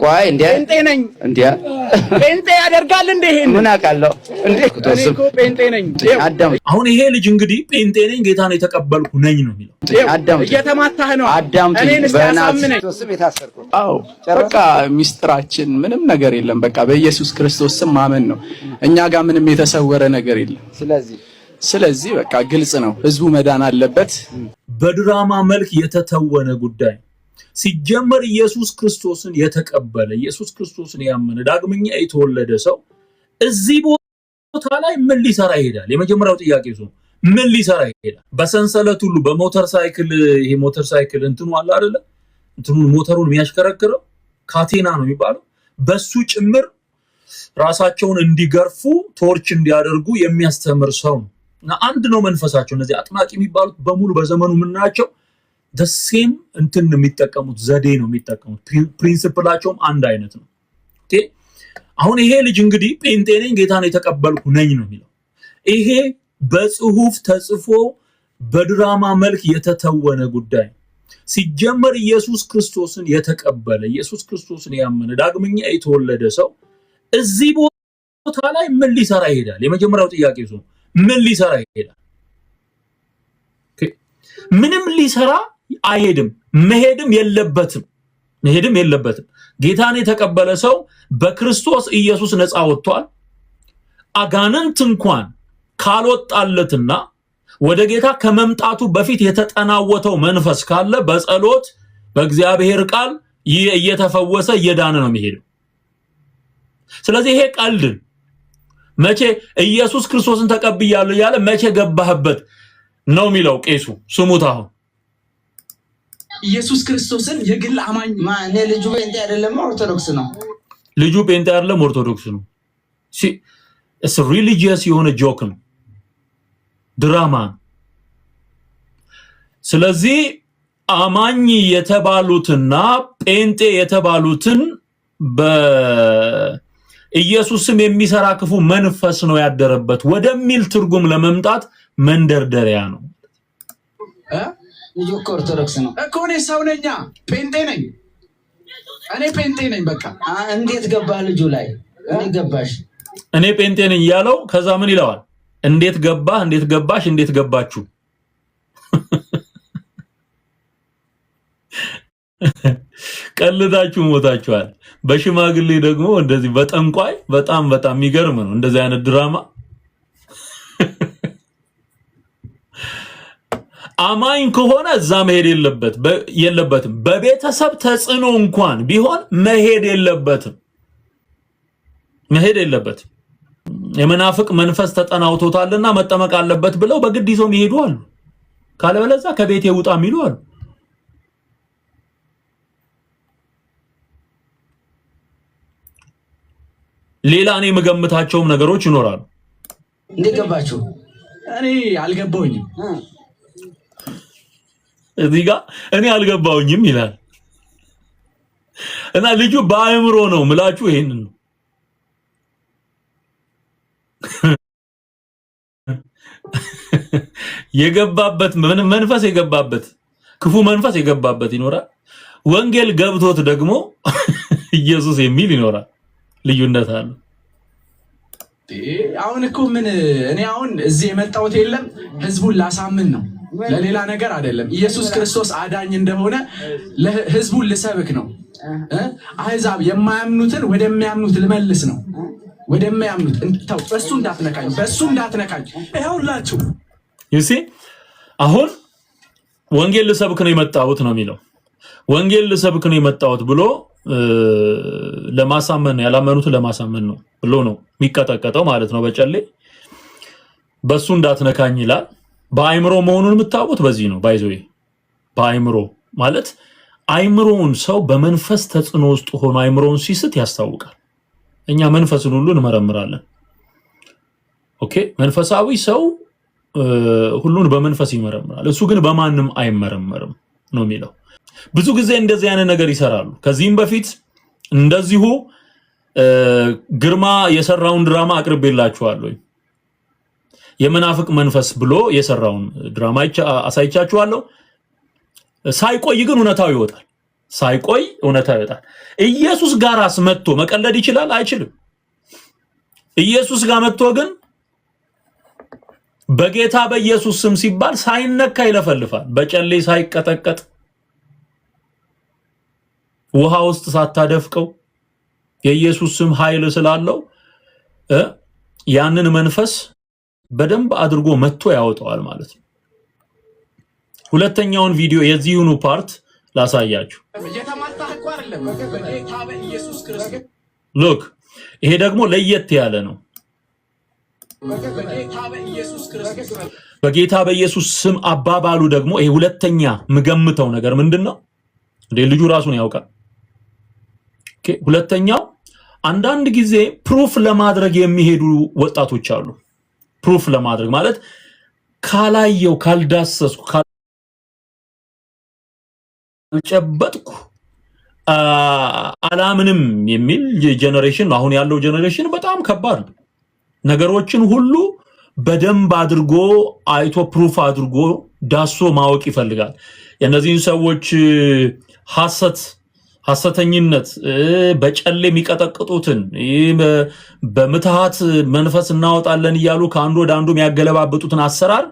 ቆይ ጴንጤ ነኝ እንዴ? ጴንጤ ያደርጋል እንዴ? ይሄን ምን አውቃለሁ እንዴ? እኮ ጴንጤ ነኝ። አሁን ይሄ ልጅ እንግዲህ ጴንጤ ነኝ ጌታን የተቀበልኩ ነኝ ነው የሚለው። እየተማታህ ነው። እኔን እስኪያሳምነኝ ስም የታሰርኩት። አዎ በቃ ሚስጥራችን ምንም ነገር የለም። በቃ በኢየሱስ ክርስቶስ ስም ማመን ነው። እኛ ጋር ምንም የተሰወረ ነገር የለም። ስለዚህ በቃ ግልጽ ነው። ህዝቡ መዳን አለበት። በድራማ መልክ የተተወነ ጉዳይ ሲጀመር ኢየሱስ ክርስቶስን የተቀበለ ኢየሱስ ክርስቶስን ያመነ ዳግመኛ የተወለደ ሰው እዚህ ቦታ ላይ ምን ሊሰራ ይሄዳል? የመጀመሪያው ጥያቄ ነው። ምን ሊሰራ ይሄዳል? በሰንሰለት ሁሉ በሞተር ሳይክል ይሄ ሞተር ሳይክል እንትኑ አለ አይደለ? እንትኑን ሞተሩን የሚያሽከረክረው ካቴና ነው የሚባለው። በሱ ጭምር ራሳቸውን እንዲገርፉ ቶርች እንዲያደርጉ የሚያስተምር ሰው ነው። እና አንድ ነው መንፈሳቸው። እነዚህ አጥማቂ የሚባሉት በሙሉ በዘመኑ የምናያቸው ደሴም እንትን የሚጠቀሙት ዘዴ ነው የሚጠቀሙት። ፕሪንሲፕላቸውም አንድ አይነት ነው። ኦኬ አሁን ይሄ ልጅ እንግዲህ ጴንጤ ነኝ ጌታን የተቀበልኩ ነኝ ነው የሚለው። ይሄ በጽሁፍ ተጽፎ በድራማ መልክ የተተወነ ጉዳይ ሲጀመር ኢየሱስ ክርስቶስን የተቀበለ ኢየሱስ ክርስቶስን ያመነ ዳግመኛ የተወለደ ሰው እዚህ ቦታ ላይ ምን ሊሰራ ይሄዳል? የመጀመሪያው ጥያቄ ነው። ምን ሊሰራ ይሄዳል? ምንም ሊሰራ አይሄድም። መሄድም የለበትም። ጌታን የተቀበለ ሰው በክርስቶስ ኢየሱስ ነፃ ወጥቷል። አጋንንት እንኳን ካልወጣለትና ወደ ጌታ ከመምጣቱ በፊት የተጠናወተው መንፈስ ካለ በጸሎት በእግዚአብሔር ቃል እየተፈወሰ እየዳነ ነው የሚሄደው። ስለዚህ ይሄ ቀልድ መቼ ኢየሱስ ክርስቶስን ተቀብያለሁ ያለ መቼ ገባህበት ነው የሚለው ቄሱ። ስሙት። አሁን ኢየሱስ ክርስቶስን የግል አማኝ ማን? ልጁ ጴንጤ አይደለም ኦርቶዶክስ ነው። ልጁ ጴንጤ አይደለም ኦርቶዶክስ ነው። እስ ሪሊጂየስ የሆነ ጆክ ነው፣ ድራማ። ስለዚህ አማኝ የተባሉትና ጴንጤ የተባሉትን በኢየሱስም የሚሰራ ክፉ መንፈስ ነው ያደረበት ወደሚል ትርጉም ለመምጣት መንደርደሪያ ነው። ልጁ እኮ ኦርቶዶክስ ነው እኮ። እኔ ሰው ነኝ፣ ጴንጤ ነኝ። እኔ ጴንጤ ነኝ። በቃ እንዴት ገባህ ልጁ ላይ? እንዴት ገባሽ? እኔ ጴንጤ ነኝ ያለው ከዛ ምን ይለዋል? እንዴት ገባህ፣ እንዴት ገባሽ፣ እንዴት ገባችሁ? ቀልዳችሁ ሞታችኋል። በሽማግሌ ደግሞ እንደዚህ በጠንቋይ በጣም የሚገርም ነው እንደዚህ አይነት ድራማ። አማኝ ከሆነ እዛ መሄድ የለበትም። በቤተሰብ ተጽዕኖ እንኳን ቢሆን መሄድ የለበትም። የመናፍቅ መንፈስ ተጠናውቶታልና መጠመቅ አለበት ብለው በግድ ይዘው ይሄዱ አሉ። ካለበለዚያ ከቤት ይውጣ የሚሉ አሉ። ሌላ እኔ የምገምታቸውም ነገሮች ይኖራሉ። እንዴት ገባችሁ? እኔ አልገባሁኝም። እዚህ ጋር እኔ አልገባሁኝም ይላል እና ልጁ በአእምሮ ነው ምላችሁ። ይሄን ነው የገባበት መንፈስ የገባበት ክፉ መንፈስ የገባበት ይኖራል። ወንጌል ገብቶት ደግሞ ኢየሱስ የሚል ይኖራል። ልዩነት አለ። አሁን እኮ እኔ አሁን እዚህ የመጣሁት የለም ህዝቡን ላሳምን ነው፣ ለሌላ ነገር አይደለም። ኢየሱስ ክርስቶስ አዳኝ እንደሆነ ህዝቡን ልሰብክ ነው። አህዛብ የማያምኑትን ወደሚያምኑት ልመልስ ነው። ወደሚያምኑት እንታው በሱ እንዳትነካኝ ይኸውላችሁ። ይሲ አሁን ወንጌል ልሰብክ ነው የመጣሁት ነው የሚለው። ወንጌል ልሰብክ ነው የመጣሁት ብሎ ለማሳመን ያላመኑትን ለማሳመን ነው ብሎ ነው የሚቀጠቀጠው ማለት ነው በጨሌ። በሱ እንዳትነካኝ ይላል። በአይምሮ መሆኑን የምታውቁት በዚህ ነው። ባይዘው በአይምሮ ማለት አይምሮውን ሰው በመንፈስ ተጽዕኖ ውስጥ ሆኖ አይምሮውን ሲስት ያስታውቃል። እኛ መንፈስን ሁሉ እንመረምራለን። ኦኬ መንፈሳዊ ሰው ሁሉን በመንፈስ ይመረምራል፣ እሱ ግን በማንም አይመረመርም ነው የሚለው። ብዙ ጊዜ እንደዚህ አይነት ነገር ይሰራሉ። ከዚህም በፊት እንደዚሁ ግርማ የሰራውን ድራማ አቅርቤላችኋለሁ። የመናፍቅ መንፈስ ብሎ የሰራውን ድራማ አሳይቻችኋለሁ። ሳይቆይ ግን እውነታው ይወጣል። ሳይቆይ እውነታው ይወጣል። ኢየሱስ ጋራስ መጥቶ መቀለድ ይችላል? አይችልም። ኢየሱስ ጋር መጥቶ ግን በጌታ በኢየሱስ ስም ሲባል ሳይነካ ይለፈልፋል። በጨሌ ሳይቀጠቀጥ ውሃ ውስጥ ሳታደፍቀው የኢየሱስ ስም ኃይል ስላለው ያንን መንፈስ በደንብ አድርጎ መጥቶ ያወጣዋል ማለት ነው። ሁለተኛውን ቪዲዮ የዚህኑ ፓርት ላሳያችሁ። ሉክ ይሄ ደግሞ ለየት ያለ ነው። በጌታ በኢየሱስ ስም አባባሉ ደግሞ ይሄ ሁለተኛ ምገምተው ነገር ምንድነው? ልጁ ራሱን ያውቃል። ኦኬ ሁለተኛው አንዳንድ ጊዜ ፕሩፍ ለማድረግ የሚሄዱ ወጣቶች አሉ። ፕሩፍ ለማድረግ ማለት ካላየው ካልዳሰስኩ ካልጨበጥኩ አላምንም የሚል ጄነሬሽን አሁን ያለው ጄነሬሽን በጣም ከባድ ነው። ነገሮችን ሁሉ በደንብ አድርጎ አይቶ ፕሩፍ አድርጎ ዳሶ ማወቅ ይፈልጋል። የነዚህን ሰዎች ሐሰተኝነት በጨሌ የሚቀጠቅጡትን በምትሃት መንፈስ እናወጣለን እያሉ ከአንዱ ወደ አንዱ የሚያገለባብጡትን አሰራር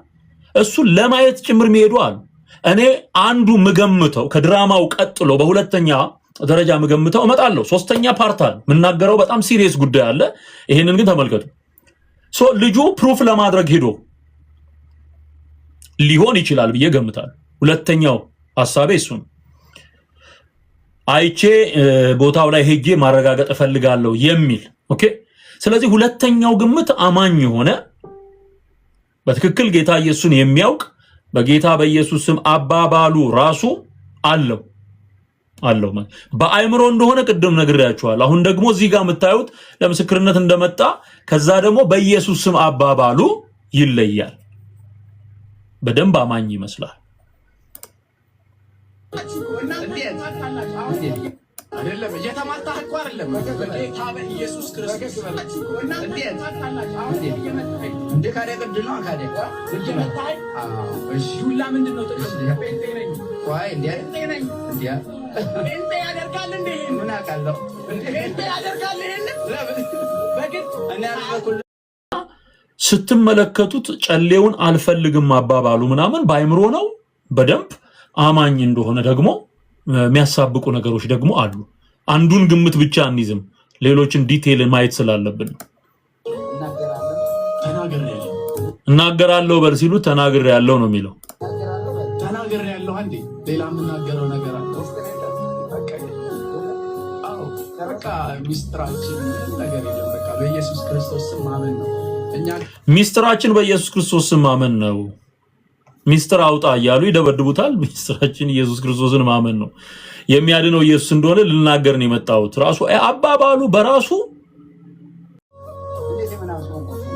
እሱን ለማየት ጭምር የሚሄዱ አሉ። እኔ አንዱ ምገምተው ከድራማው ቀጥሎ በሁለተኛ ደረጃ ምገምተው እመጣለሁ። ሶስተኛ ፓርት አለ ምናገረው በጣም ሲሪየስ ጉዳይ አለ። ይሄንን ግን ተመልከቱ። ልጁ ፕሩፍ ለማድረግ ሄዶ ሊሆን ይችላል ብዬ ገምታለሁ። ሁለተኛው ሐሳቤ እሱ ነው። አይቼ ቦታው ላይ ሄጄ ማረጋገጥ ፈልጋለሁ የሚል ኦኬ። ስለዚህ ሁለተኛው ግምት አማኝ ሆነ በትክክል ጌታ ኢየሱስን የሚያውቅ በጌታ በኢየሱስ ስም አባባሉ ራሱ አለው በአይምሮ እንደሆነ ቅድም ነግሬያችኋለሁ። አሁን ደግሞ እዚህ ጋር የምታዩት ለምስክርነት እንደመጣ ከዛ ደግሞ በኢየሱስ ስም አባባሉ ይለያል። በደንብ አማኝ ይመስላል። አይደለም እየተማታህ እኮ አይደለም በጌታ በኢየሱስ ክርስቶስ እንደ ካደ ቅድም ነው ካደ እየመታህ እሺ ሁላ ምንድነው ጥቅስ ጴንጤ ነኝ ወይ እንዴ ነኝ እንዴ ጴንጤ ያደርጋል እንዴ ምን አውቃለሁ ጴንጤ ያደርጋል ይሄን በግድ እኔ አልፈኩል ስትመለከቱት ጨሌውን አልፈልግም አባባሉ ምናምን ባይምሮ ነው። በደንብ አማኝ እንደሆነ ደግሞ የሚያሳብቁ ነገሮች ደግሞ አሉ። አንዱን ግምት ብቻ እንይዝም፣ ሌሎችን ዲቴል ማየት ስላለብን እናገራለሁ በል ሲሉ ተናግሬ ያለው ነው የሚለው። ተናግሬ ያለው አንዴ ሌላ የምናገረው ነገር አለ። በቃ ሚስጥራችን ነገር የለም። በቃ በኢየሱስ ክርስቶስ ስም ማመን ነው። ሚስጥራችን በኢየሱስ ክርስቶስ ስም ማመን ነው። ሚስጥር አውጣ እያሉ ይደበድቡታል። ሚስጥራችን ኢየሱስ ክርስቶስን ማመን ነው። የሚያድነው ኢየሱስ እንደሆነ ልናገር ነው የመጣሁት። ራሱ አባባሉ በራሱ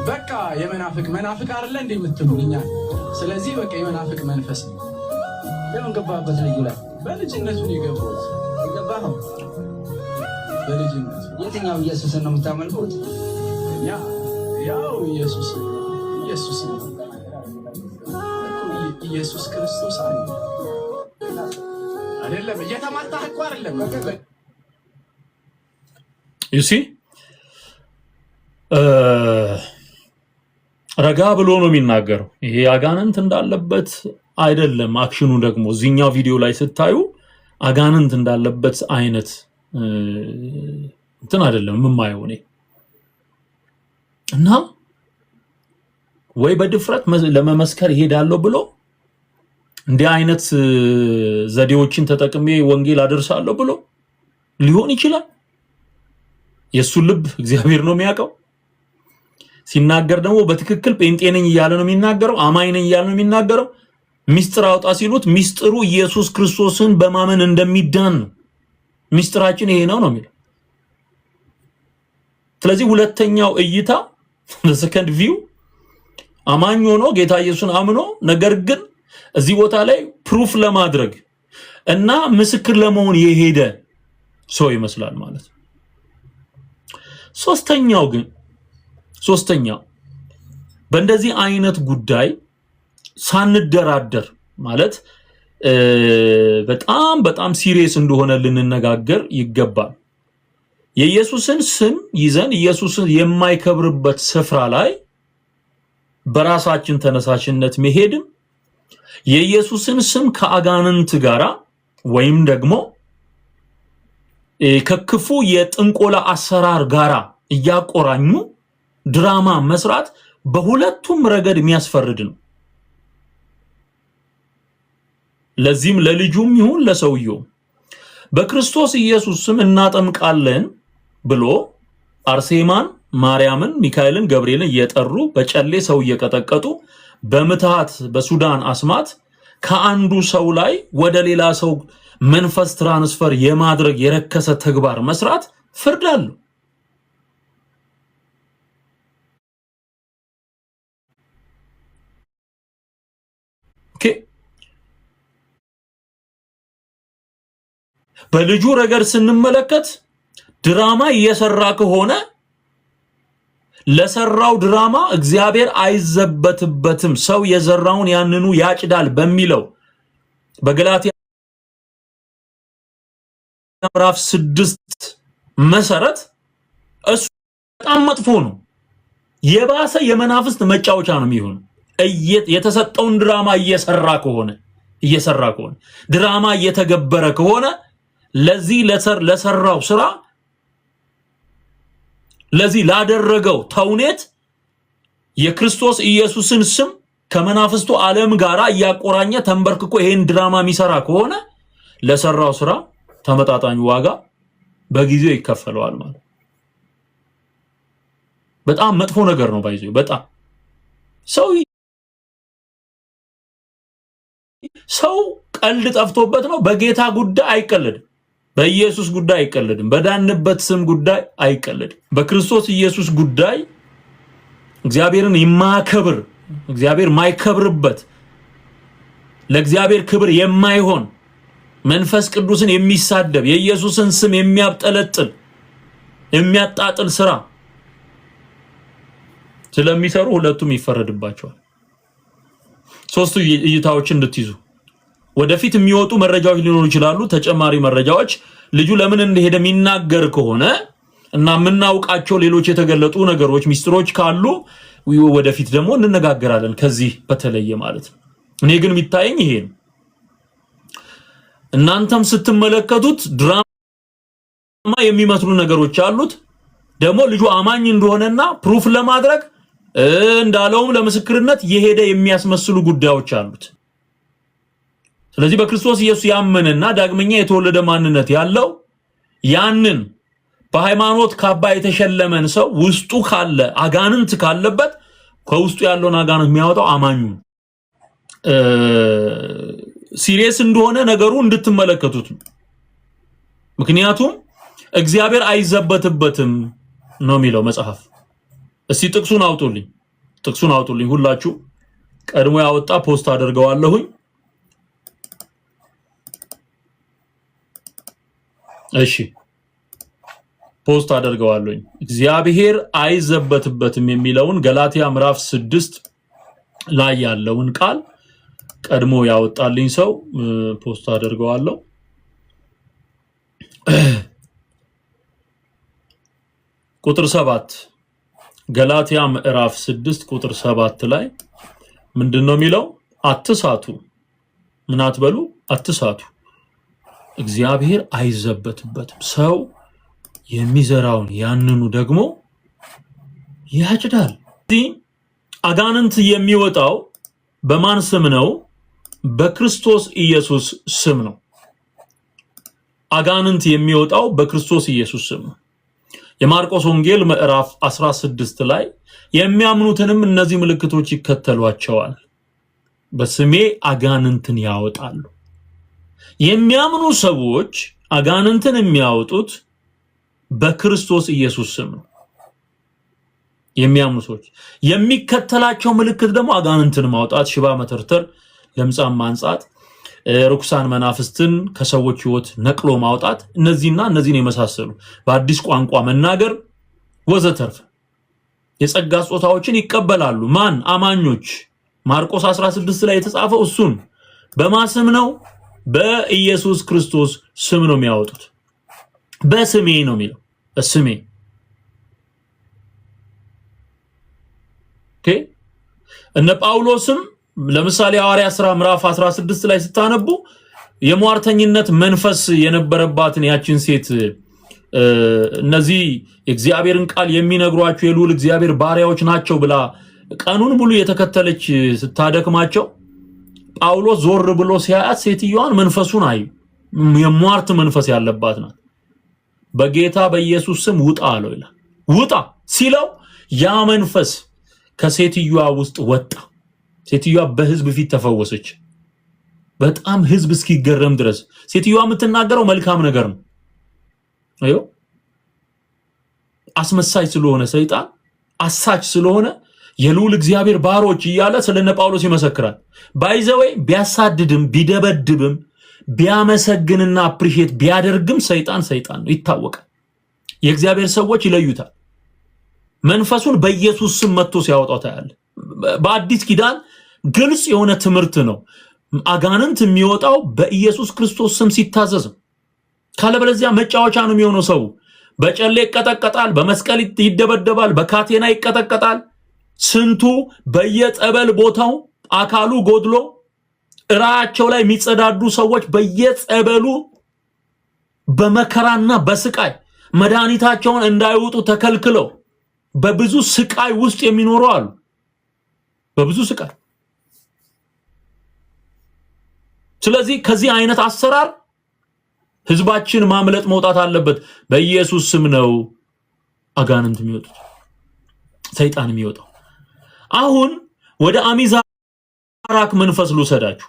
በቃ መናፍቅ አይደለ እንደ የምትሉኝ። ስለዚህ በቃ የመናፍቅ መንፈስ ነው። ለምን ገባበት ልጅ ላይ በልጅነቱ ነው የገባሁት። የገባኸው በልጅነቱ የትኛው ኢየሱስን ነው የምታመልኩት? ያው ኢየሱስ ነው ኢየሱስ ክርስቶስ አይደለም እየተማታህ እኮ አይደለም። ዩሲ ረጋ ብሎ ነው የሚናገረው። ይሄ አጋንንት እንዳለበት አይደለም። አክሽኑ ደግሞ እዚህኛው ቪዲዮ ላይ ስታዩ አጋንንት እንዳለበት አይነት እንትን አይደለም የማየው እኔ እና ወይ በድፍረት ለመመስከር ይሄዳለሁ ብሎ እንዲህ አይነት ዘዴዎችን ተጠቅሜ ወንጌል አደርሳለሁ ብሎ ሊሆን ይችላል። የሱን ልብ እግዚአብሔር ነው የሚያውቀው። ሲናገር ደግሞ በትክክል ጴንጤ ነኝ እያለ ነው የሚናገረው፣ አማኝ ነኝ እያለ ነው የሚናገረው። ሚስጥር አውጣ ሲሉት ሚስጥሩ ኢየሱስ ክርስቶስን በማመን እንደሚዳን ነው። ሚስጥራችን ይሄ ነው የሚለው። ስለዚህ ሁለተኛው እይታ ለሰከንድ ቪው አማኝ ሆኖ ጌታ ኢየሱስን አምኖ ነገር ግን እዚህ ቦታ ላይ ፕሩፍ ለማድረግ እና ምስክር ለመሆን የሄደ ሰው ይመስላል ማለት ነው። ሶስተኛው በእንደዚህ አይነት ጉዳይ ሳንደራደር ማለት በጣም ሲሪየስ እንደሆነ ልንነጋገር ይገባል። የኢየሱስን ስም ይዘን ኢየሱስን የማይከብርበት ስፍራ ላይ በራሳችን ተነሳሽነት መሄድም የኢየሱስን ስም ከአጋንንት ጋራ ወይም ደግሞ ከክፉ የጥንቆላ አሰራር ጋራ እያቆራኙ ድራማ መስራት በሁለቱም ረገድ የሚያስፈርድ ነው። ለዚህም ለልጁም ይሁን ለሰውየው በክርስቶስ ኢየሱስ ስም እናጠምቃለን ብሎ አርሴማን፣ ማርያምን፣ ሚካኤልን፣ ገብርኤልን እየጠሩ በጨሌ ሰው እየቀጠቀጡ በምትሃት በሱዳን አስማት ከአንዱ ሰው ላይ ወደ ሌላ ሰው መንፈስ ትራንስፈር የማድረግ የረከሰ ተግባር መስራት ፍርድ አለው። በልጁ ረገድ ስንመለከት ድራማ እየሰራ ከሆነ ለሰራው ድራማ እግዚአብሔር አይዘበትበትም፣ ሰው የዘራውን ያንኑ ያጭዳል በሚለው በገላትያ ምዕራፍ 6 መሰረት እሱ በጣም መጥፎ ነው። የባሰ የመናፍስት መጫወቻ ነው የሚሆነው። የተሰጠውን ድራማ እየሰራ ከሆነ ድራማ እየተገበረ ከሆነ ለዚህ ለሰራው ስራ ለዚህ ላደረገው ተውኔት የክርስቶስ ኢየሱስን ስም ከመናፍስቱ ዓለም ጋራ እያቆራኘ ተንበርክኮ ይሄን ድራማ የሚሰራ ከሆነ ለሰራው ስራ ተመጣጣኝ ዋጋ በጊዜው ይከፈለዋል ማለት። በጣም መጥፎ ነገር ነው ባይዘው። በጣም ሰው ቀልድ ጠፍቶበት ነው። በጌታ ጉዳይ አይቀልድም። በኢየሱስ ጉዳይ አይቀልድም። በዳንበት ስም ጉዳይ አይቀልድም። በክርስቶስ ኢየሱስ ጉዳይ እግዚአብሔርን የማያከብር እግዚአብሔር ማይከብርበት ለእግዚአብሔር ክብር የማይሆን መንፈስ ቅዱስን የሚሳደብ የኢየሱስን ስም የሚያብጠለጥል የሚያጣጥል ስራ ስለሚሰሩ ሁለቱም ይፈረድባቸዋል። ሶስቱ እይታዎችን እንድትይዙ ወደፊት የሚወጡ መረጃዎች ሊኖሩ ይችላሉ። ተጨማሪ መረጃዎች ልጁ ለምን እንደሄደ የሚናገር ከሆነ እና ምናውቃቸው ሌሎች የተገለጡ ነገሮች ሚስጥሮች ካሉ ወደፊት ደግሞ እንነጋገራለን ከዚህ በተለየ ማለት ነው። እኔ ግን የሚታየኝ ይሄ ነው። እናንተም ስትመለከቱት ድራማ የሚመስሉ ነገሮች አሉት። ደግሞ ልጁ አማኝ እንደሆነና ፕሩፍ ለማድረግ እንዳለውም ለምስክርነት የሄደ የሚያስመስሉ ጉዳዮች አሉት። ስለዚህ በክርስቶስ ኢየሱስ ያመነና ዳግመኛ የተወለደ ማንነት ያለው ያንን በሃይማኖት ካባ የተሸለመን ሰው ውስጡ ካለ አጋንንት ካለበት ከውስጡ ያለውን አጋንንት የሚያወጣው አማኙ ሲሪየስ እንደሆነ ነገሩ እንድትመለከቱት። ምክንያቱም እግዚአብሔር አይዘበትበትም ነው የሚለው መጽሐፍ። እስቲ ጥቅሱን አውጡልኝ ሁላችሁ። ቀድሞ ያወጣ ፖስት አደርገዋለሁኝ። እሺ ፖስት አደርገዋለሁኝ። እግዚአብሔር አይዘበትበትም የሚለውን ገላትያ ምዕራፍ 6 ላይ ያለውን ቃል ቀድሞ ያወጣልኝ ሰው ፖስት አደርገዋለሁ። ቁጥር 7 ገላትያ ምዕራፍ 6 ቁጥር 7 ላይ ምንድነው የሚለው? አትሳቱ። ምን አትበሉ? አትሳቱ። እግዚአብሔር አይዘበትበትም። ሰው የሚዘራውን ያንኑ ደግሞ ያጭዳል። አጋንንት የሚወጣው በማን ስም ነው? በክርስቶስ ኢየሱስ ስም ነው። አጋንንት የሚወጣው በክርስቶስ ኢየሱስ ስም ነው። የማርቆስ ወንጌል ምዕራፍ 16 ላይ የሚያምኑትንም እነዚህ ምልክቶች ይከተሏቸዋል፣ በስሜ አጋንንትን ያወጣሉ። የሚያምኑ ሰዎች አጋንንትን የሚያወጡት በክርስቶስ ኢየሱስ ስም ነው። የሚያምኑ ሰዎች የሚከተላቸው ምልክት ደግሞ አጋንንትን ማውጣት፣ ሽባ መተርተር፣ ለምጻም ማንጻት፣ ርኩሳን መናፍስትን ከሰዎች ህይወት ነቅሎ ማውጣት እነዚህን የመሳሰሉ በአዲስ ቋንቋ መናገር ወዘተርፈ የጸጋ ስጦታዎችን ይቀበላሉ። ማን? አማኞች። ማርቆስ 16 ላይ የተጻፈው እሱን በማስም ነው በኢየሱስ ክርስቶስ ስም ነው የሚያወጡት። በስሜ ነው የሚለው በስሜ ኦኬ። እነ ጳውሎስም ለምሳሌ ሐዋርያት ሥራ ምዕራፍ 16 ላይ ስታነቡ የሟርተኝነት መንፈስ የነበረባትን ያችን ሴት እነዚህ እግዚአብሔርን ቃል የሚነግሯቸው የልዑል እግዚአብሔር ባሪያዎች ናቸው ብላ ቀኑን ሙሉ የተከተለች ስታደክማቸው ጳውሎስ ዞር ብሎ ሲያያት ሴትዮዋን መንፈሱን አዩ። የሟርት መንፈስ ያለባት ናት። በጌታ በኢየሱስ ስም ውጣ አለው ይላል። ውጣ ሲለው ያ መንፈስ ከሴትዮዋ ውስጥ ወጣ። ሴትዮዋ በህዝብ ፊት ተፈወሰች። በጣም ህዝብ እስኪገረም ድረስ ሴትዮዋ የምትናገረው መልካም ነገር ነው። አዮ አስመሳይ ስለሆነ ሰይጣን አሳች ስለሆነ የልዑል እግዚአብሔር ባሮች እያለ ስለነ ጳውሎስ ይመሰክራል። ባይዘወይ ቢያሳድድም ቢደበድብም ቢያመሰግንና አፕሪሺየት ቢያደርግም ሰይጣን ነው ይታወቃል። የእግዚአብሔር ሰዎች ይለዩታል። መንፈሱን በኢየሱስ ስም መጥቶ ሲያወጣው ታያለ። በአዲስ ኪዳን ግልጽ የሆነ ትምህርት ነው። አጋንንት የሚወጣው በኢየሱስ ክርስቶስ ስም ሲታዘዝ፣ ካለበለዚያ መጫወቻ ነው የሚሆነው። ሰው በጨሌ ይቀጠቀጣል፣ በመስቀል ይደበደባል፣ በካቴና ይቀጠቀጣል። ስንቱ በየጸበል ቦታው አካሉ ጎድሎ እራቸው ላይ የሚጸዳዱ ሰዎች በየጸበሉ በመከራና በስቃይ መድኃኒታቸውን እንዳይወጡ ተከልክለው በብዙ ስቃይ ውስጥ የሚኖሩ አሉ። በብዙ ስቃይ። ስለዚህ ከዚህ አይነት አሰራር ህዝባችን ማምለጥ መውጣት አለበት። በኢየሱስ ስም ነው አጋንንት የሚወጡት፣ ሰይጣን የሚወጣው። አሁን ወደ አሚዛራክ መንፈስ ልውሰዳችሁ።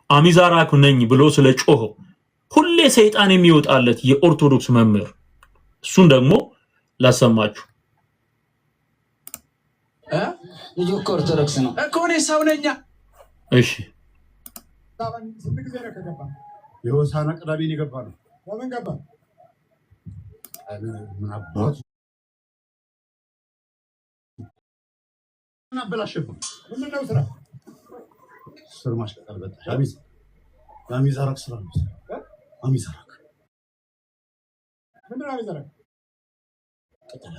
አሚዛራክ ነኝ ብሎ ስለጮኸው ሁሌ ሰይጣን የሚወጣለት የኦርቶዶክስ መምህር እሱን ደግሞ ላሰማችሁ። ልጅ እኮ ኦርቶዶክስ ነው እኮ እኔ ሰው ነኝ። እሺ ስንት ጊዜ ነው ከገባ? የሆሳና ቅዳሜ ነው የገባ ነው። ለምን ገባ? ምን አባቱ አበላሽብኝ። ምንድን ነው ስራ? ስር ማሽቀጠል በጣም አሚዛራክ ስራ ነው። አሚዛራክ ምንድን ነው? አሚዛራክ ቅጠላ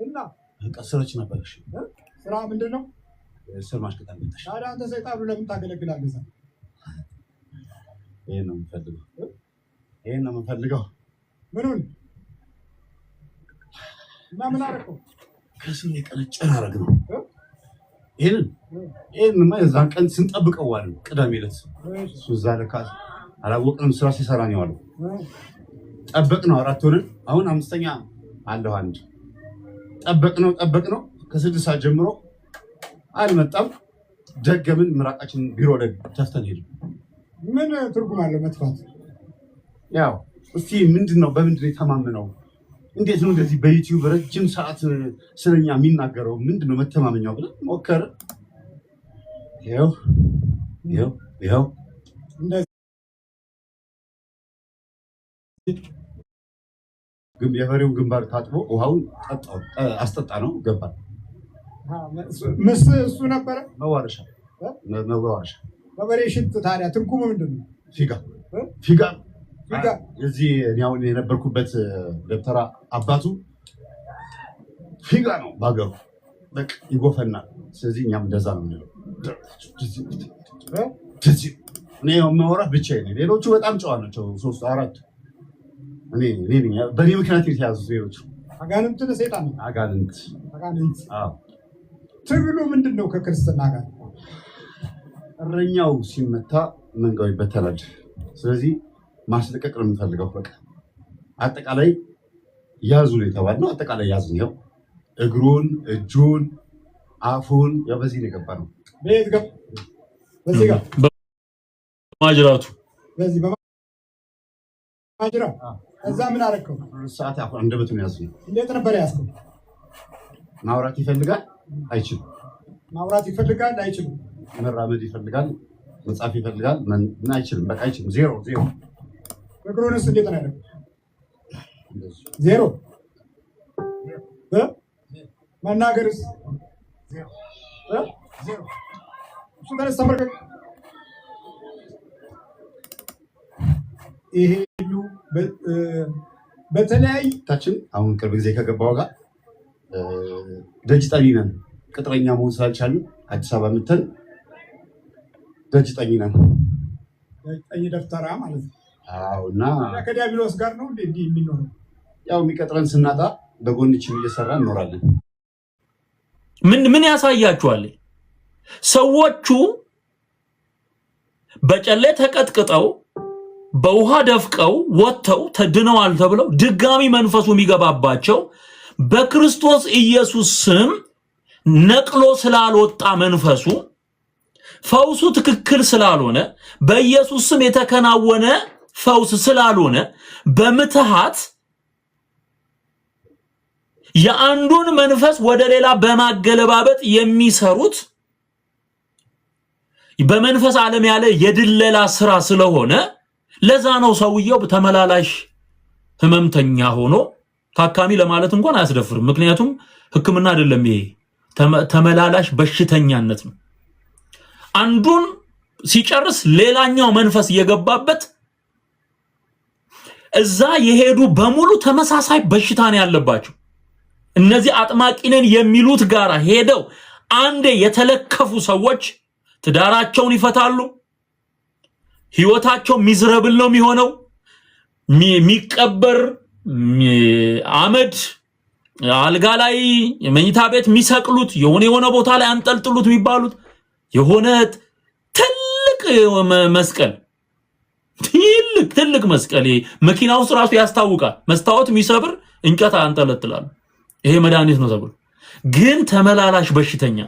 እና ቀስሮች ነበርሽ። ስራ ምንድን ነው? ስር ማሽቀጠል በጣም። ታዲያ አንተ ሰይጣኑ ለምን ታገለግላለህ? ይሄን ነው የምፈልገው። ምኑን እና ምን አደረገው? ከስም የቀነጨን አረግ ነው። ይሄንማ የዛን ቀን ስንጠብቀው ዋልን። ቅዳሜ ዕለት እሱ እዛ ለካ አላወቅንም። ስራ ሲሰራ ነው ያለው። ጠበቅነው፣ 4 ሆነን አሁን 5ኛ አለው። አንድ ጠበቅነው ከ6 ሰዓት ጀምሮ አልመጣም። ደገምን። ምራቃችን ቢሮ ላይ ተፍተን ሄድን። ምን ትርጉም አለው መጥፋት? ያው እስቲ ምንድነው በምንድነው የተማመነው? እንዴት ነው እንደዚህ በዩቲዩብ ረጅም ሰዓት ስለኛ የሚናገረው? ምንድነው መተማመኛው ብለን ሞከረ። ይሄው ግን የበሬውን ግንባር ታጥቦ ውሃውን አስጠጣ ነው ገባ። እሱ ነበረ መዋረሻ በበሬ ሽንት። ታዲያ ትርጉሙ ምንድነው? ፊጋ የዚህ ያው የነበርኩበት ደብተራ አባቱ ፊጋ ነው ባገሩ። በቃ ይጎፈናል። ስለዚህ እኛም እንደዛ ነው የሚለው። እኔ የማወራ ብቻዬን ነኝ። ሌሎቹ በጣም ጨዋ ናቸው። 3 4 በእኔ ምክንያት የተያዙት ሌሎቹ አጋንንት ነው። ሰይጣን ነው። አጋንንት። አዎ። ትግሉ ምንድን ነው? ከክርስትና ጋር እረኛው ሲመታ መንጋው ይበተናል። ስለዚህ ማስለቀቅ ነው የምንፈልገው። በቃ አጠቃላይ ያዙ ነው የተባልነው። አጠቃላይ ያዙ ነው። እግሩን፣ እጁን፣ አፉን ያው በዚህ ነው የገባነው። በዚህ ጋር ማጅራቱ በዚህ በማጅራ እዛ ምን አደረከው? ሰዓት አሁን እንደበቱን ያዙ ነው። እንዴት ነበር ያዝከው? ማውራት ይፈልጋል አይችልም። ማውራት ይፈልጋል አይችልም። መራመድ ይፈልጋል፣ መጻፍ ይፈልጋል። ምን አይችልም፣ በቃ አይችልም። ዜሮ ፍቅሩንስ እንዴት ነው ያለው? ዜሮ መናገርስ ዜሮ እሱ ጋር ተመርከክ ይሄ በተለያዩ ታችን አሁን ቅርብ ጊዜ ከገባው ጋር ደጅ ጠኒ ነን። ቅጥረኛ መሆን ስላልቻልን አዲስ አበባ መተን ደጅ ጠኒ ነን። ጠኝ ደፍተራ ማለት ነው። አዎ። እና ከዲያብሎስ ጋር ነው እንዴ የሚኖረው? ያው የሚቀጥረን ስናጣ በጎንችን እየሰራ እንኖራለን። ምን ያሳያችኋል? ሰዎቹ በጨሌ ተቀጥቅጠው በውሃ ደፍቀው ወጥተው ተድነዋል ተብለው ድጋሚ መንፈሱ የሚገባባቸው በክርስቶስ ኢየሱስ ስም ነቅሎ ስላልወጣ መንፈሱ ፈውሱ ትክክል ስላልሆነ በኢየሱስ ስም የተከናወነ ፈውስ ስላልሆነ በምትሃት የአንዱን መንፈስ ወደ ሌላ በማገለባበጥ የሚሰሩት በመንፈስ ዓለም ያለ የድለላ ስራ ስለሆነ ለዛ ነው ሰውየው ተመላላሽ ህመምተኛ ሆኖ ታካሚ ለማለት እንኳን አያስደፍርም። ምክንያቱም ሕክምና አይደለም፣ ይሄ ተመላላሽ በሽተኛነት ነው። አንዱን ሲጨርስ ሌላኛው መንፈስ እየገባበት እዛ የሄዱ በሙሉ ተመሳሳይ በሽታ ነው ያለባቸው። እነዚህ አጥማቂነን የሚሉት ጋራ ሄደው አንዴ የተለከፉ ሰዎች ትዳራቸውን ይፈታሉ። ህይወታቸው ሚዝረብል ነው የሚሆነው። ሚቀበር አመድ አልጋ ላይ መኝታ ቤት የሚሰቅሉት የሆነ ቦታ ላይ አንጠልጥሉት የሚባሉት የሆነ ትልቅ መስቀል ትልቅ መስቀል መኪና ውስጥ ራሱ ያስታውቃል። መስታወት የሚሰብር እንጨት አንጠለጥላሉ። ይሄ መድኃኒት ነው ተብሎ ግን ተመላላሽ በሽተኛ።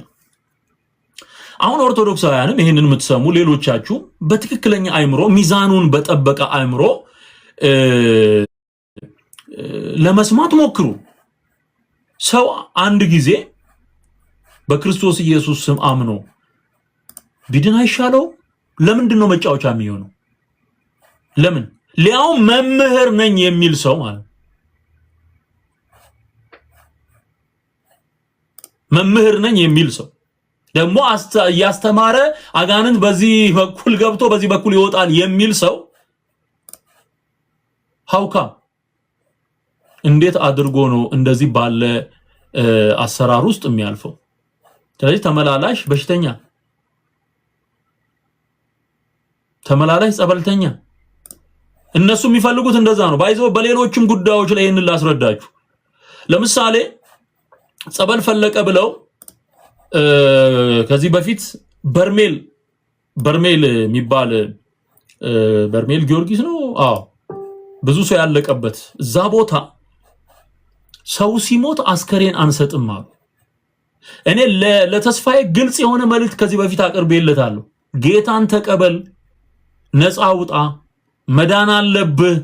አሁን ኦርቶዶክሳውያንም ይሄንን የምትሰሙ ሌሎቻችሁ በትክክለኛ አእምሮ ሚዛኑን በጠበቀ አእምሮ ለመስማት ሞክሩ። ሰው አንድ ጊዜ በክርስቶስ ኢየሱስ ስም አምኖ ቢድን አይሻለው? ለምንድን ነው መጫወቻ የሚሆነው? ለምን? ሊያው መምህር ነኝ የሚል ሰው ማለት መምህር ነኝ የሚል ሰው ደግሞ ያስተማረ አጋንንት በዚህ በኩል ገብቶ በዚህ በኩል ይወጣል የሚል ሰው ሀውካ እንዴት አድርጎ ነው እንደዚህ ባለ አሰራር ውስጥ የሚያልፈው? ስለዚህ ተመላላሽ በሽተኛ፣ ተመላላሽ ጸበልተኛ እነሱ የሚፈልጉት እንደዛ ነው። ባይዘው በሌሎችም ጉዳዮች ላይ ይሄንን ላስረዳችሁ። ለምሳሌ ጸበል ፈለቀ ብለው ከዚህ በፊት በርሜል የሚባል በርሜል ጊዮርጊስ ነው። አዎ ብዙ ሰው ያለቀበት እዛ ቦታ ሰው ሲሞት አስከሬን አንሰጥም አሉ። እኔ ለተስፋዬ ግልጽ የሆነ መልእክት ከዚህ በፊት አቅርቤለታለሁ። ጌታን ተቀበል፣ ነፃ ውጣ፣ መዳን አለብህ።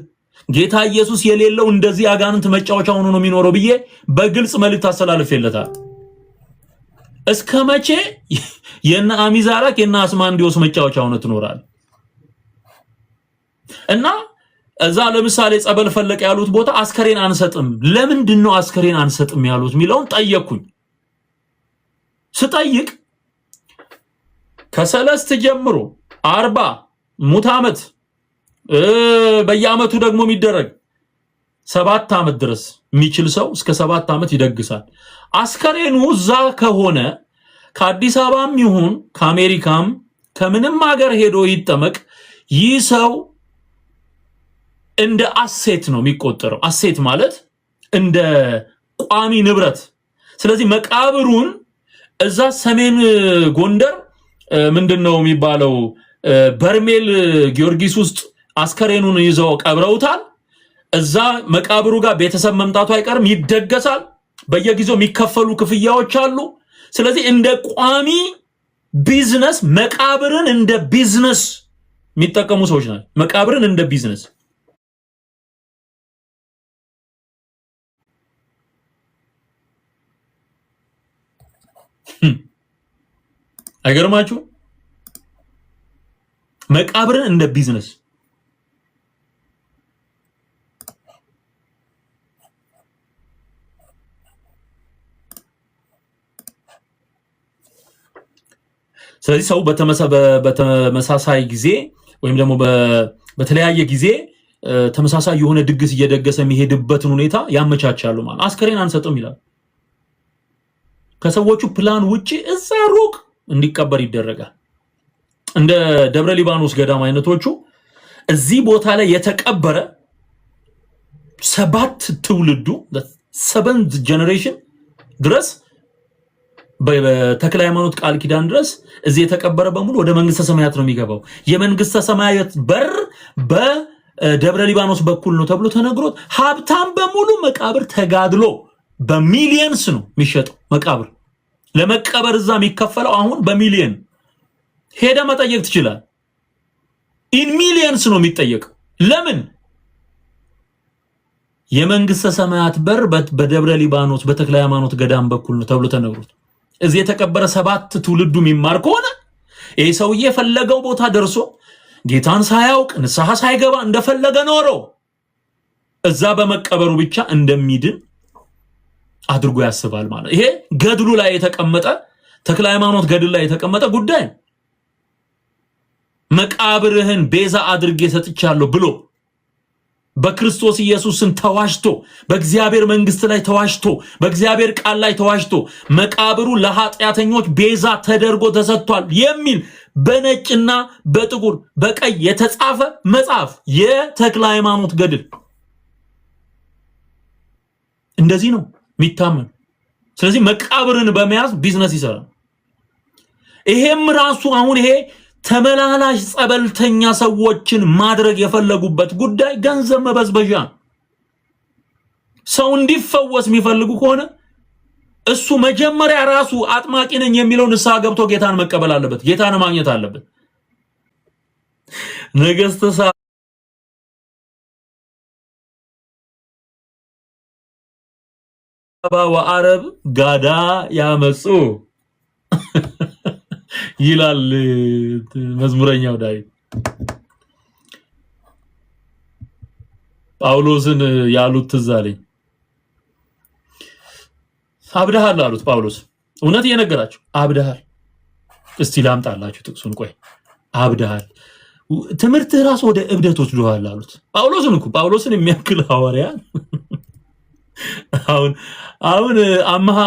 ጌታ ኢየሱስ የሌለው እንደዚህ አጋንንት መጫወቻ ሆኖ ነው የሚኖረው ብዬ በግልጽ መልእክት አስተላልፌለታል። እስከ መቼ የና አሚዛራክ የና አስማንዲዮስ መጫወቻ ሆነ ትኖራል? እና እዛ ለምሳሌ ጸበል ፈለቀ ያሉት ቦታ አስከሬን አንሰጥም። ለምንድን ነው አስከሬን አንሰጥም ያሉት ሚለውን ጠየቅኩኝ። ስጠይቅ ከሰለስት ጀምሮ 40 ሙት ዓመት በየዓመቱ ደግሞ የሚደረግ 7 ዓመት ድረስ የሚችል ሰው እስከ 7 ዓመት ይደግሳል። አስከሬኑ እዛ ከሆነ ከአዲስ አበባም ይሁን ከአሜሪካም ከምንም ሀገር ሄዶ ይጠመቅ፣ ይህ ሰው እንደ አሴት ነው የሚቆጠረው። አሴት ማለት እንደ ቋሚ ንብረት። ስለዚህ መቃብሩን እዛ ሰሜን ጎንደር ምንድነው የሚባለው በርሜል ጊዮርጊስ ውስጥ አስከሬኑን ይዘው ቀብረውታል። እዛ መቃብሩ ጋር ቤተሰብ መምጣቱ አይቀርም፣ ይደገሳል። በየጊዜው የሚከፈሉ ክፍያዎች አሉ። ስለዚህ እንደ ቋሚ ቢዝነስ መቃብርን እንደ ቢዝነስ የሚጠቀሙ ሰዎች ናቸው። መቃብርን እንደ ቢዝነስ አይገርማችሁ? መቃብርን እንደ ቢዝነስ ስለዚህ ሰው በተመሳሳይ ጊዜ ወይም ደግሞ በተለያየ ጊዜ ተመሳሳይ የሆነ ድግስ እየደገሰ የሚሄድበትን ሁኔታ ያመቻቻሉ ማለት አስከሬን አንሰጥም ይላል። ከሰዎቹ ፕላን ውጪ እዛ ሩቅ እንዲቀበር ይደረጋል። እንደ ደብረ ሊባኖስ ገዳም አይነቶቹ እዚህ ቦታ ላይ የተቀበረ 7 ትውልዱ 7th generation ድረስ በተክለ ሃይማኖት ቃል ኪዳን ድረስ እዚህ የተቀበረ በሙሉ ወደ መንግስተ ሰማያት ነው የሚገባው። የመንግስተ ሰማያት በር በደብረ ሊባኖስ በኩል ነው ተብሎ ተነግሮት ሀብታም በሙሉ መቃብር ተጋድሎ በሚሊየንስ ነው የሚሸጠው። መቃብር ለመቀበር እዛ የሚከፈለው አሁን በሚሊየን ሄደ መጠየቅ ትችላል። ኢን ሚሊየንስ ነው የሚጠየቀው። ለምን? የመንግስተ ሰማያት በር በደብረ ሊባኖስ በተክለ ሃይማኖት ገዳም በኩል ነው ተብሎ ተነግሮት እዚህ የተቀበረ 7 ትውልዱ የሚማር ከሆነ ይሄ ሰውዬ የፈለገው ቦታ ደርሶ ጌታን ሳያውቅ ንስሐ ሳይገባ እንደፈለገ ኖሮ እዛ በመቀበሩ ብቻ እንደሚድን አድርጎ ያስባል ማለት። ይሄ ገድሉ ላይ የተቀመጠ ተክለ ሃይማኖት ገድል ላይ የተቀመጠ ጉዳይ መቃብርህን ቤዛ አድርጌ ሰጥቻለሁ ብሎ በክርስቶስ ኢየሱስን ተዋሽቶ በእግዚአብሔር መንግስት ላይ ተዋሽቶ በእግዚአብሔር ቃል ላይ ተዋሽቶ መቃብሩ ለኃጢአተኞች ቤዛ ተደርጎ ተሰጥቷል የሚል በነጭና በጥቁር በቀይ የተጻፈ መጽሐፍ የተክለ ሃይማኖት ገድል እንደዚህ ነው የሚታመን። ስለዚህ መቃብርን በመያዝ ቢዝነስ ይሰራል። ይሄም ራሱ አሁን ይሄ ተመላላሽ ጸበልተኛ ሰዎችን ማድረግ የፈለጉበት ጉዳይ ገንዘብ መበዝበዣ። ሰው እንዲፈወስ የሚፈልጉ ከሆነ እሱ መጀመሪያ ራሱ አጥማቂ ነኝ የሚለው ንስሐ ገብቶ ጌታን መቀበል አለበት። ጌታን ማግኘት አለበት። ነገስተ ሳባ ወአረብ ጋዳ ያመጹ ይላል መዝሙረኛው ዳዊት። ጳውሎስን ያሉት ትዝ አለኝ። አብደሃል አሉት ጳውሎስ። እውነት እየነገራቸው አብደሃል። እስቲ ላምጣላችሁ ጥቅሱን። ቆይ አብደሃል ትምህርትህ ራሱ ወደ እብደት ወስዶሃል አሉት። ጳውሎስን የሚያክል ሐዋርያ አሁን አምሃ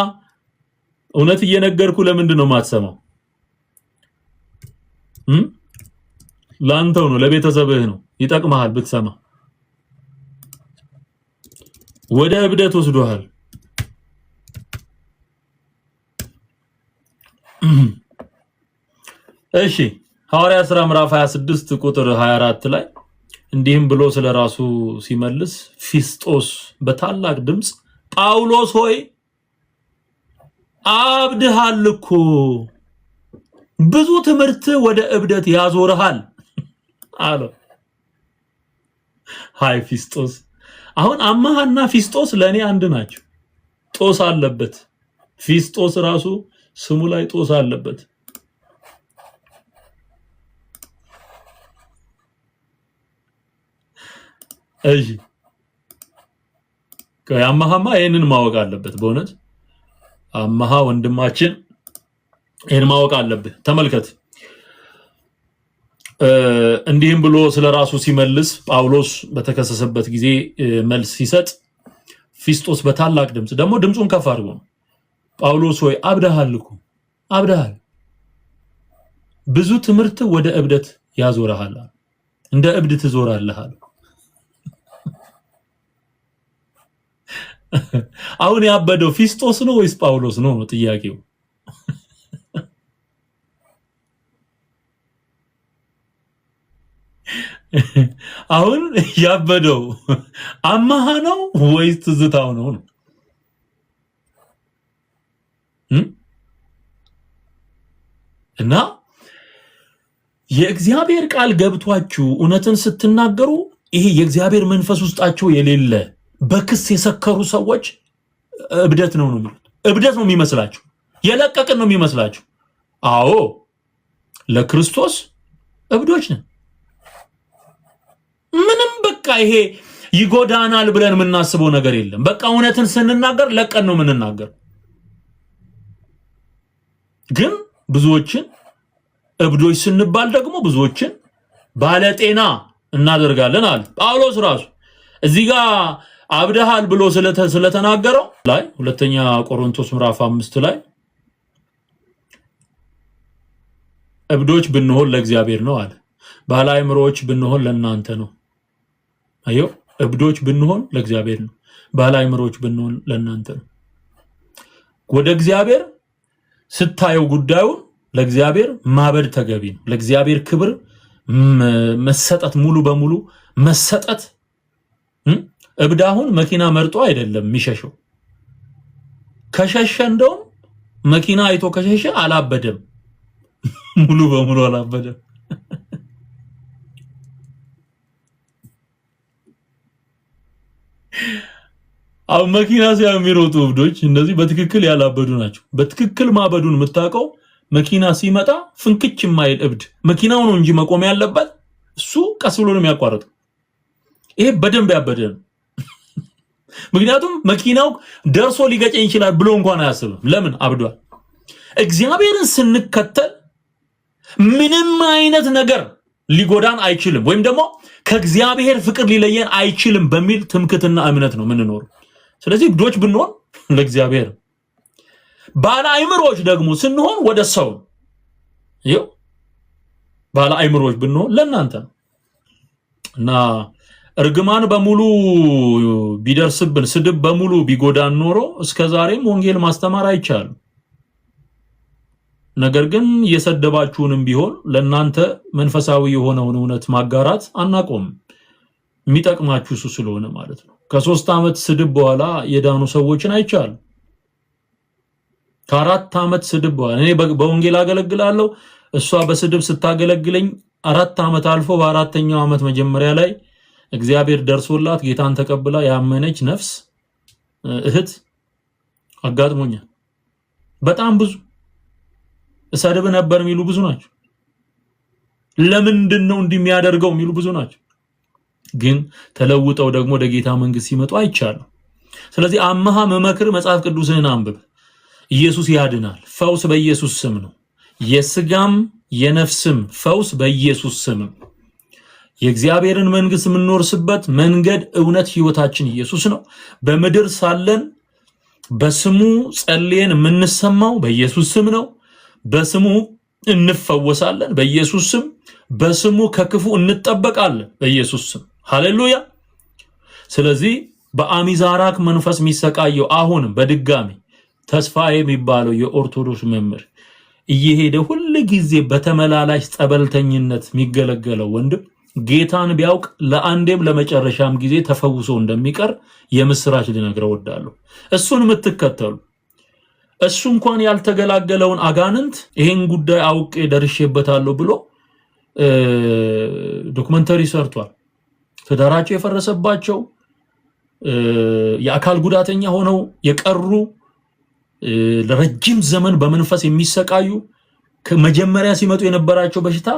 እውነት እየነገርኩ ለምንድን ነው የማትሰማው? ላንተው ነው፣ ለቤተሰብህ ነው፣ ይጠቅምሃል ብትሰማ። ወደ እብደት ወስዶሃል። እሺ ሐዋርያ ሥራ ምዕራፍ 26 ቁጥር 24 ላይ እንዲህም ብሎ ስለራሱ ሲመልስ ፊስጦስ በታላቅ ድምጽ ጳውሎስ ሆይ አብድሃል እኮ ብዙ ትምህርት ወደ እብደት ያዞርሃል አለ። ሃይ ፊስጦስ። አሁን አማሃና ፊስጦስ ለኔ አንድ ናቸው። ጦስ አለበት። ፊስጦስ ራሱ ስሙ ላይ ጦስ አለበት። እሺ ከአማሃማ ይሄንን ማወቅ አለበት። በእውነት አማሃ ወንድማችን ይሄን ማወቅ አለበት። ተመልከት። እንዲህም ብሎ ስለራሱ ሲመልስ ጳውሎስ በተከሰሰበት ጊዜ መልስ ሲሰጥ ፊስጦስ በታላቅ ድምጽ ደግሞ ድምጹን ከፍ አድርጎ ጳውሎስ ሆይ አብደሃል እኮ አብደሃል፣ ብዙ ትምህርት ወደ እብደት ያዞርሃል፣ እንደ እብድ ትዞራለህ። አሁን ያበደው ፊስጦስ ነው ወይስ ጳውሎስ ነው ጥያቄው? አሁን ያበደው አማሃ ነው ወይስ ትዝታው ነው? እና የእግዚአብሔር ቃል ገብቷችሁ እውነትን ስትናገሩ ይሄ የእግዚአብሔር መንፈስ ውስጣቸው የሌለ በክስ የሰከሩ ሰዎች እብደት ነው የሚሉት። እብደት ነው የሚመስላችሁ፣ የለቀቅን ነው የሚመስላችሁ። አዎ ለክርስቶስ እብዶች ነን። ምንም በቃ ይሄ ይጎዳናል ብለን የምናስበው ነገር የለም። በቃ እውነትን ስንናገር ለቀን ነው የምንናገር። ግን ብዙዎችን እብዶች ስንባል ደግሞ ብዙዎችን ባለጤና እናደርጋለን አለ ጳውሎስ ራሱ እዚህ ጋር አብደሃል ብሎ ስለተናገረው ላይ ሁለተኛ ቆሮንቶስ ምዕራፍ 5 ላይ እብዶች ብንሆን ለእግዚአብሔር ነው አለ። ባለ አእምሮዎች ብንሆን ለእናንተ ነው። አዮ እብዶች ብንሆን ለእግዚአብሔር ነው። ባለ አእምሮዎች ብንሆን ለእናንተ ነው። ወደ እግዚአብሔር ስታየው ጉዳዩን ለእግዚአብሔር ማበድ ተገቢ ነው። ለእግዚአብሔር ክብር መሰጠት ሙሉ በሙሉ መሰጠት እብዳሁን መኪና መርጦ አይደለም የሚሸሸው። ከሸሸ እንደውም መኪና አይቶ ከሸሸ አላበደም፣ ሙሉ በሙሉ አላበደም። አው መኪና ሲያዩ የሚሮጡ እብዶች እነዚህ በትክክል ያላበዱ ናቸው። በትክክል ማበዱን የምታውቀው መኪና ሲመጣ ፍንክች የማይል እብድ መኪናው ነው እንጂ መቆም ያለበት እሱ ቀስ ብሎ ነው የሚያቋርጠው። ይሄ በደንብ ያበደ ነው። ምክንያቱም መኪናው ደርሶ ሊገጨኝ ይችላል ብሎ እንኳን አያስብም። ለምን አብዷል። እግዚአብሔርን ስንከተል ምንም አይነት ነገር ሊጎዳን አይችልም፣ ወይም ደግሞ ከእግዚአብሔር ፍቅር ሊለየን አይችልም በሚል ትምክትና እምነት ነው የምንኖረው። ስለዚህ እብዶች ብንሆን ለእግዚአብሔር፣ ባለ አእምሮዎች ደግሞ ስንሆን ወደ ሰው ይው ባለ አእምሮዎች ብንሆን ለእናንተ እና እርግማን በሙሉ ቢደርስብን ስድብ በሙሉ ቢጎዳን ኖሮ እስከዛሬም ወንጌል ማስተማር አይቻልም። ነገር ግን እየሰደባችሁንም ቢሆን ለእናንተ መንፈሳዊ የሆነውን እውነት ማጋራት አናቆም። የሚጠቅማችሁ እሱ ስለሆነ ማለት ነው። ከ3 ዓመት ስድብ በኋላ የዳኑ ሰዎችን አይቻልም። ከ4 ዓመት ስድብ በኋላ እኔ በወንጌል አገለግላለሁ፣ እሷ በስድብ ስታገለግለኝ 4 ዓመት አልፎ በ4ኛው ዓመት መጀመሪያ ላይ እግዚአብሔር ደርሶላት ጌታን ተቀብላ ያመነች ነፍስ እህት አጋጥሞኛል። በጣም ብዙ እሰድብ ነበር የሚሉ ብዙ ናቸው። ለምንድነው እንደሚያደርገው የሚሉ ብዙ ናቸው። ግን ተለውጠው ደግሞ ወደ ጌታ መንግስት ሲመጡ አይቻልም። ስለዚህ አማሃ መመክር መጽሐፍ ቅዱስን አንብብ። ኢየሱስ ያድናል። ፈውስ በኢየሱስ ስም ነው። የስጋም የነፍስም ፈውስ በኢየሱስ ስም ነው። የእግዚአብሔርን መንግስት የምንኖርስበት መንገድ፣ እውነት፣ ህይወታችን ኢየሱስ ነው። በምድር ሳለን በስሙ ጸልየን የምንሰማው በኢየሱስ ስም ነው። በስሙ እንፈወሳለን በኢየሱስ ስም። በስሙ ከክፉ እንጠበቃለን በኢየሱስ ስም። ሃሌሉያ። ስለዚህ በአሚዛራክ መንፈስ የሚሰቃየው አሁን በድጋሚ ተስፋዬ የሚባለው የኦርቶዶክስ መምህር እየሄደ ሁሉ ጊዜ በተመላላሽ ጸበልተኝነት የሚገለገለው ወንድም ጌታን ቢያውቅ ለአንዴም ለመጨረሻም ጊዜ ተፈውሶ እንደሚቀር የምስራች ልነግረው ወዳለሁ። እሱን የምትከተሉ እሱ እንኳን ያልተገላገለውን አጋንንት ይሄን ጉዳይ አውቄ ደርሼበታለሁ ብሎ ዶክመንተሪ ሰርቷል። ትዳራቸው የፈረሰባቸው የአካል ጉዳተኛ ሆነው የቀሩ ለረጅም ዘመን በመንፈስ የሚሰቃዩ ከመጀመሪያ ሲመጡ የነበራቸው በሽታ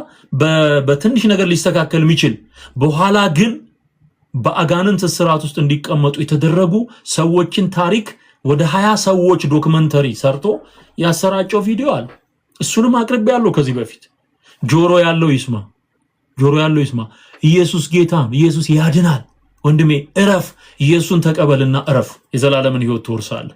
በትንሽ ነገር ሊስተካከል የሚችል በኋላ ግን በአጋንንት ስርዓት ውስጥ እንዲቀመጡ የተደረጉ ሰዎችን ታሪክ ወደ 20 ሰዎች ዶክመንተሪ ሰርቶ ያሰራጨው ቪዲዮ አለ። እሱንም አቅርቤያለሁ ከዚህ በፊት። ጆሮ ያለው ይስማ፣ ጆሮ ያለው ይስማ። ኢየሱስ ጌታ፣ ኢየሱስ ያድናል። ወንድሜ እረፍ፣ ኢየሱስን ተቀበልና እረፍ፣ የዘላለምን ህይወት ትወርሳለህ።